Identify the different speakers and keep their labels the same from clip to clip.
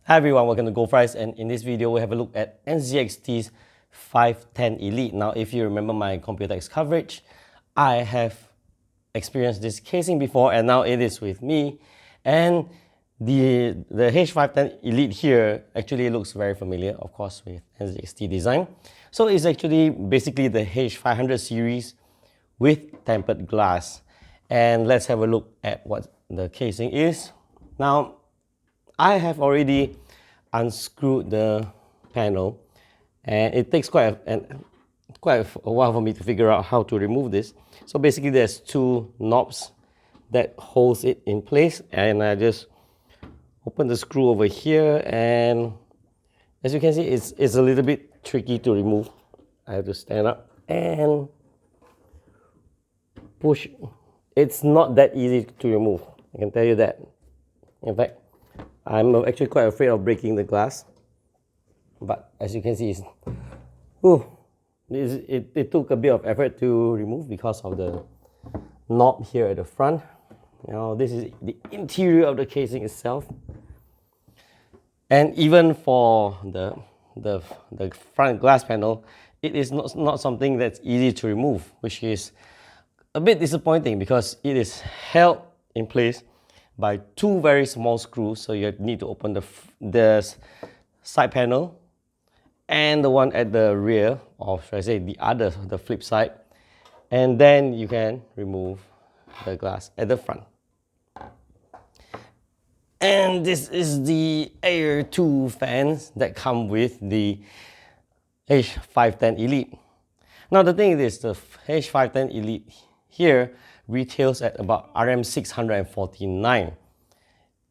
Speaker 1: Hi everyone, welcome to Goldfries, and in this video we have a look at NZXT H510 Elite. Now if you remember my Computex coverage, I have experienced this casing before and now it is with me. And the H510 Elite here actually looks very familiar, of course, with NZXT design. So it's actually basically the H500 series with tempered glass. And let's have a look at what the casing is. Now, I have already unscrewed the panel and it takes quite a while for me to figure out how to remove this. So basically there's two knobs that holds it in place, and I just open the screw over here, and as you can see it's a little bit tricky to remove. I have to stand up and push. It's not that easy to remove, I can tell you that. In fact, I'm actually quite afraid of breaking the glass, but as you can see, it took a bit of effort to remove because of the knob here at the front. Now this is the interior of the casing itself, and even for the front glass panel, it is not something that's easy to remove, which is a bit disappointing because it is held in place by two very small screws. So you need to open the side panel and the one at the rear, or should I say the flip side, and then you can remove the glass at the front. And this is the Air 2 fans that come with the H510 Elite. Now the thing is, the H510 Elite here retails at about RM 649.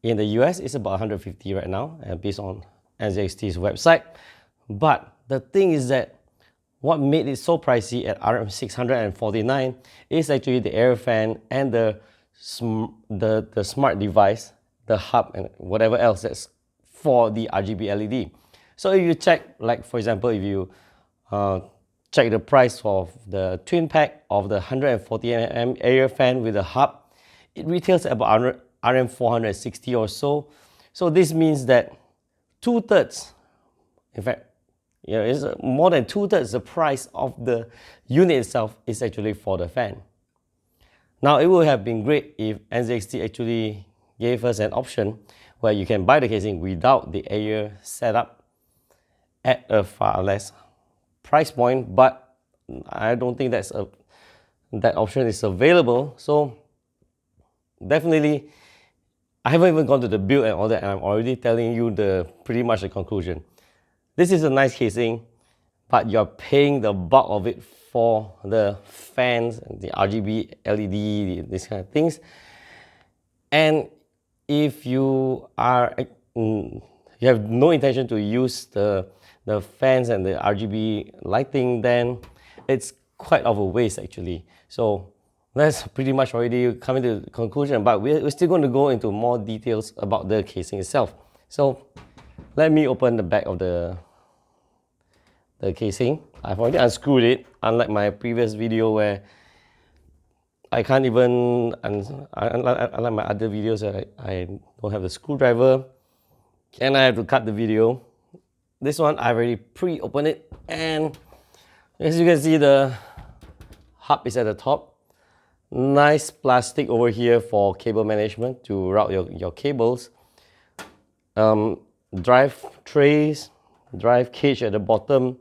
Speaker 1: In the US, it's about 150 right now, based on NZXT's website. But the thing is that what made it so pricey at RM 649 is actually the air fan and the smart device, the hub, and whatever else that's for the RGB LED. So if you check, like for example, if you check the price of the twin pack of the 140mm air fan with a hub, it retails at about RM 460 or so. So this means that 2/3, in fact, it's more than 2/3 the price of the unit itself is actually for the fan. Now it would have been great if NZXT actually gave us an option where you can buy the casing without the air setup at a far less price point, but I don't think that option is available. So definitely, I haven't even gone to the build and all that, and I'm already telling you pretty much the conclusion. This is a nice casing, but you're paying the bulk of it for the fans, the RGB LED, these kind of things. And if you have no intention to use the fans and the RGB lighting, then it's quite of a waste actually. So that's pretty much already coming to the conclusion, but we're still going to go into more details about the casing itself. So let me open the back of the casing. I've already unscrewed it, unlike my previous video where I can't even, unlike my other videos that I don't have the screwdriver and I have to cut the video. This one, I've already pre-opened it, and as you can see, the hub is at the top. Nice plastic over here for cable management to route your cables. Drive trays, drive cage at the bottom,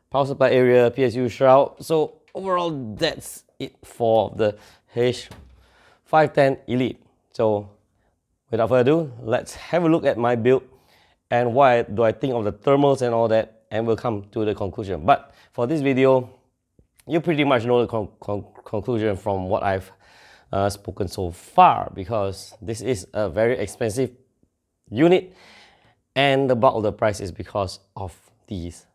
Speaker 1: power supply area, PSU shroud. So overall, that's it for the H510 Elite. So without further ado, let's have a look at my build and why do I think of the thermals and all that, and we'll come to the conclusion. But for this video, you pretty much know the conclusion from what I've spoken so far, because this is a very expensive unit and the bulk of the price is because of these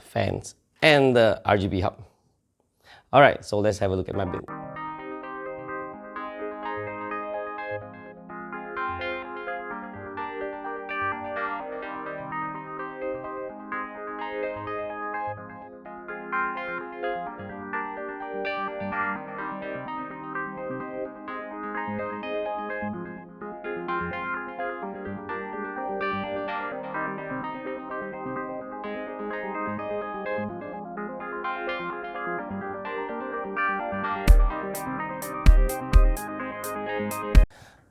Speaker 1: fans and the RGB hub. Alright, so let's have a look at my build.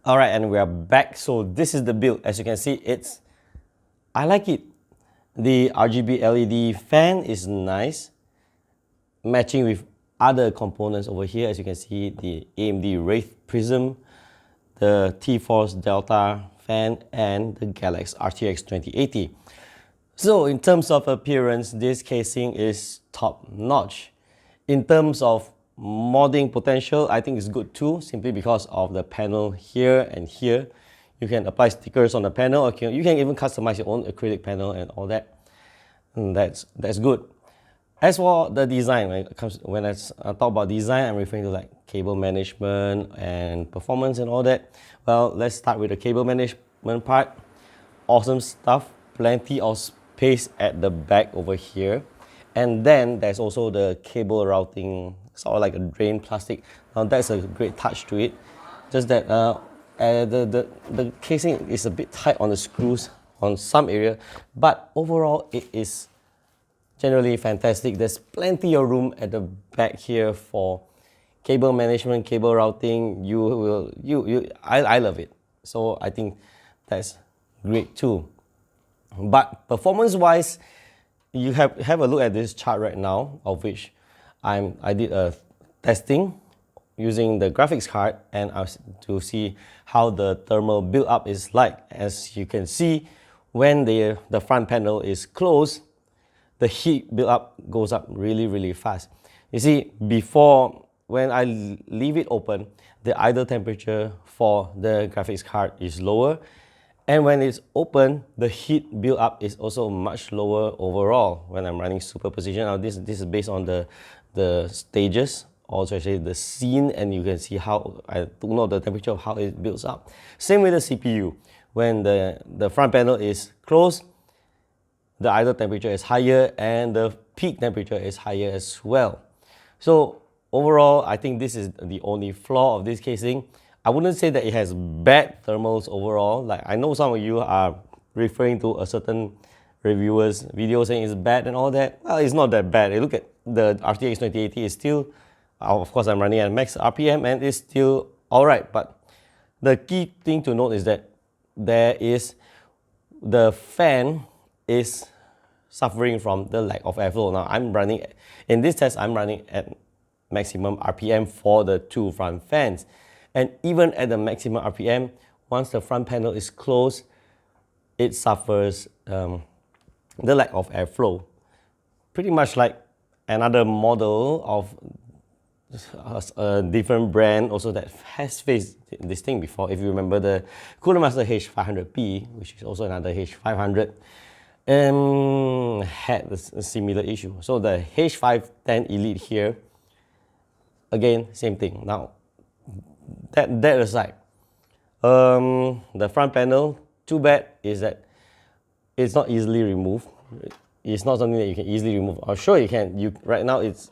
Speaker 1: All right, and we are back. So this is the build. As you can see, I like it. The RGB LED fan is nice, matching with other components over here. As you can see, the AMD Wraith Prism, the T-Force Delta fan, and the Galax RTX 2080. So in terms of appearance, this casing is top notch. In terms of modding potential, I think it's good too, simply because of the panel here and here. You can apply stickers on the panel, or you can even customize your own acrylic panel and all that. And that's good. As for the design, when I talk about design, I'm referring to like cable management and performance and all that. Well, let's start with the cable management part. Awesome stuff, plenty of space at the back over here. And then there's also the cable routing, sort of like a drain plastic. Now that's a great touch to it. Just that the casing is a bit tight on the screws on some area, but overall it is generally fantastic. There's plenty of room at the back here for cable management, cable routing. I love it. So I think that's great too. But performance-wise, you have a look at this chart right now, of which I did a testing using the graphics card, and to see how the thermal build-up is like. As you can see, when the front panel is closed, the heat build-up goes up really fast. You see, when I leave it open, the idle temperature for the graphics card is lower. And when it's open, the heat build-up is also much lower overall when I'm running superposition. Now this is based on the stages, also actually the scene, and you can see how I took note the temperature of how it builds up. Same with the CPU. When the front panel is closed, the idle temperature is higher and the peak temperature is higher as well. So overall, I think this is the only flaw of this casing. I wouldn't say that it has bad thermals overall. Like, I know some of you are referring to a certain reviewer's video saying it's bad and all that. Well, it's not that bad. Look at the RTX 2080 is still, of course I'm running at max RPM, and it's still alright. But the key thing to note is that the fan is suffering from the lack of airflow. Now in this test, I'm running at maximum RPM for the two front fans. And even at the maximum RPM, once the front panel is closed, it suffers the lack of airflow. Pretty much like another model of a different brand also that has faced this thing before. If you remember the Cooler Master H500P, which is also another H500, had a similar issue. So the H510 Elite here, again, same thing. Now, that aside, the front panel, too bad is that it's not easily removed. It's not something that you can easily remove. Or sure you can. Right now it's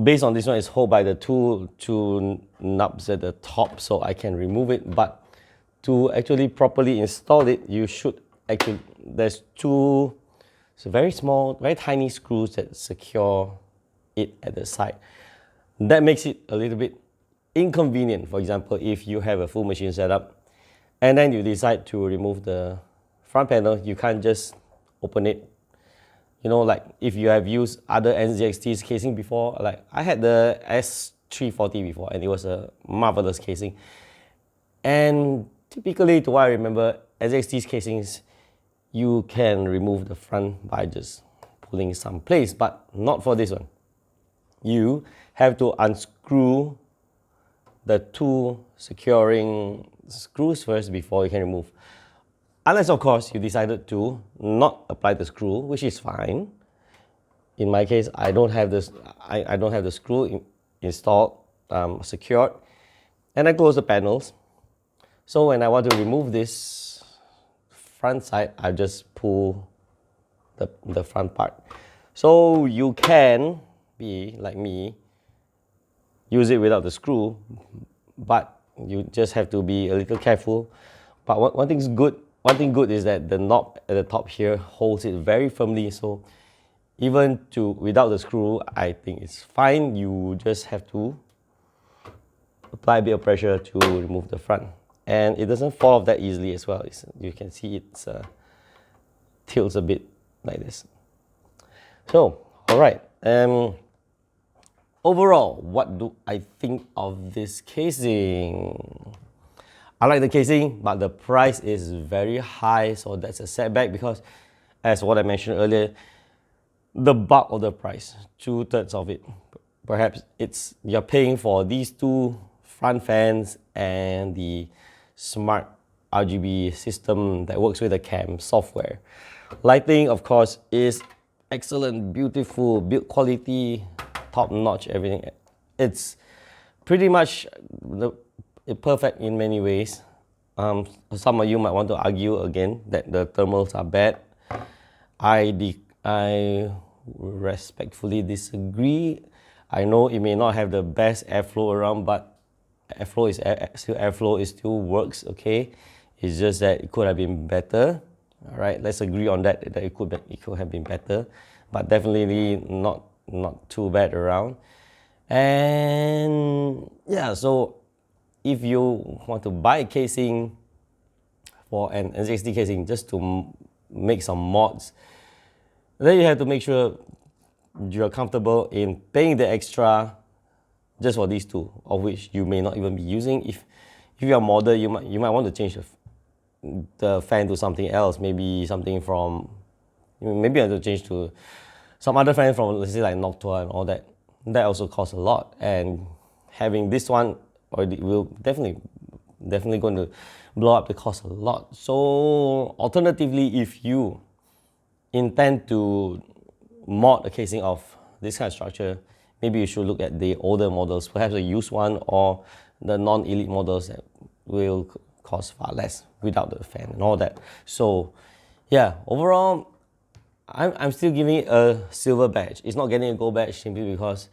Speaker 1: based on this one, it's held by the two knobs at the top, so I can remove it. But to actually properly install it, you should actually, there's two very small, very tiny screws that secure it at the side. That makes it a little bit inconvenient. For example, if you have a full machine setup and then you decide to remove the front panel, you can't just open it. You know, like if you have used other NZXT's casing before, like I had the S340 before, and it was a marvelous casing. And typically, to what I remember, NZXT's casings, you can remove the front by just pulling some place, but not for this one. You have to unscrew the two securing screws first before you can remove. Unless, of course, you decided to not apply the screw, which is fine. In my case, I don't have this. I don't have the screw installed, secured, and I close the panels. So when I want to remove this front side, I just pull the front part. So you can be like me, use it without the screw, but you just have to be a little careful. But one thing good is that the knob at the top here holds it very firmly, so even without the screw, I think it's fine. You just have to apply a bit of pressure to remove the front. And it doesn't fall off that easily as well. You can see it tilts a bit like this. So, all right. Overall, what do I think of this casing? I like the casing, but the price is very high, so that's a setback because, as what I mentioned earlier, the bulk of the price, 2/3 of it, perhaps you're paying for these two front fans and the smart RGB system that works with the cam software. Lighting, of course, is excellent, beautiful, build quality, top notch, everything. It's pretty much perfect in many ways. Some of you might want to argue again that the thermals are bad. I respectfully disagree. I know it may not have the best airflow around, but airflow still works, okay? It's just that it could have been better. All right, let's agree on that it could have been better, but definitely not too bad around. And yeah, so if you want to buy a casing for an NZXT casing just to make some mods, then you have to make sure you're comfortable in paying the extra just for these two, of which you may not even be using. If you're a modder, you might want to change the fan to something else, maybe something from, maybe I have to change to some other fan from, let's say, like Noctua and all that. That also costs a lot, and having this one will definitely going to blow up the cost a lot. So alternatively, if you intend to mod a casing of this kind of structure, maybe you should look at the older models, perhaps a used one, or the non-elite models that will cost far less without the fan and all that. So yeah, overall, I'm still giving it a silver badge. It's not getting a gold badge simply because,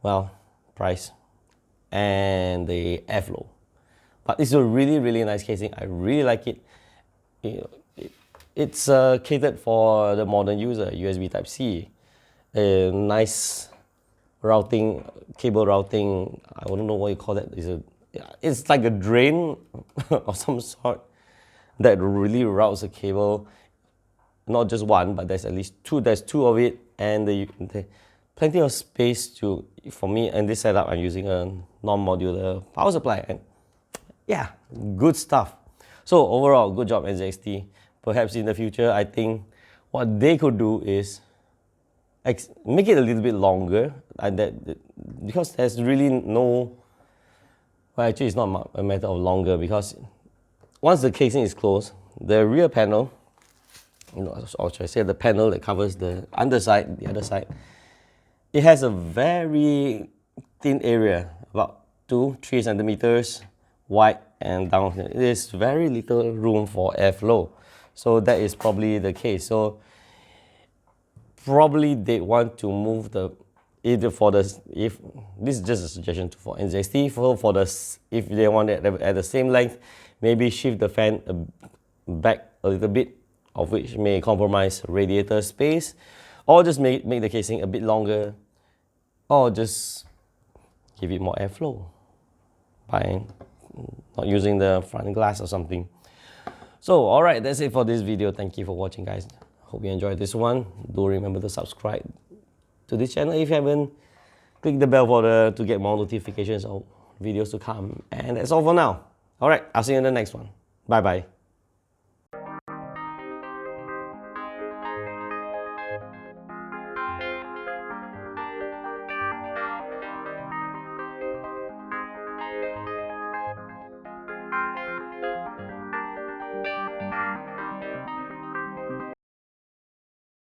Speaker 1: well, price and the airflow. But it's a really, really nice casing. I really like it. It's catered for the modern user, USB Type-C. A nice routing, cable routing, I don't know what you call that. It's like a drain of some sort that really routes a cable. Not just one, but there's at least two. There's two of it, and plenty of space for me. And this setup, I'm using a non-modular power supply, and yeah, good stuff. So overall, good job NZXT. Perhaps in the future, I think what they could do is make it a little bit longer, because there's really no. Well, actually, it's not a matter of longer, because once the casing is closed, the rear panel, or should I say the panel that covers the underside, the other side, it has a very thin area, about 2-3 centimeters wide and down. There's very little room for airflow. So that is probably the case. So probably they want to move if this is just a suggestion for NZXT, if they want it at the same length, maybe shift the fan back a little bit, of which may compromise radiator space, or just make the casing a bit longer, or just give it more airflow by not using the front glass or something. So alright, that's it for this video. Thank you for watching, guys. Hope you enjoyed this one. Do remember to subscribe to this channel if you haven't. Click the bell to get more notifications of videos to come. And that's all for now. Alright, I'll see you in the next one. Bye bye.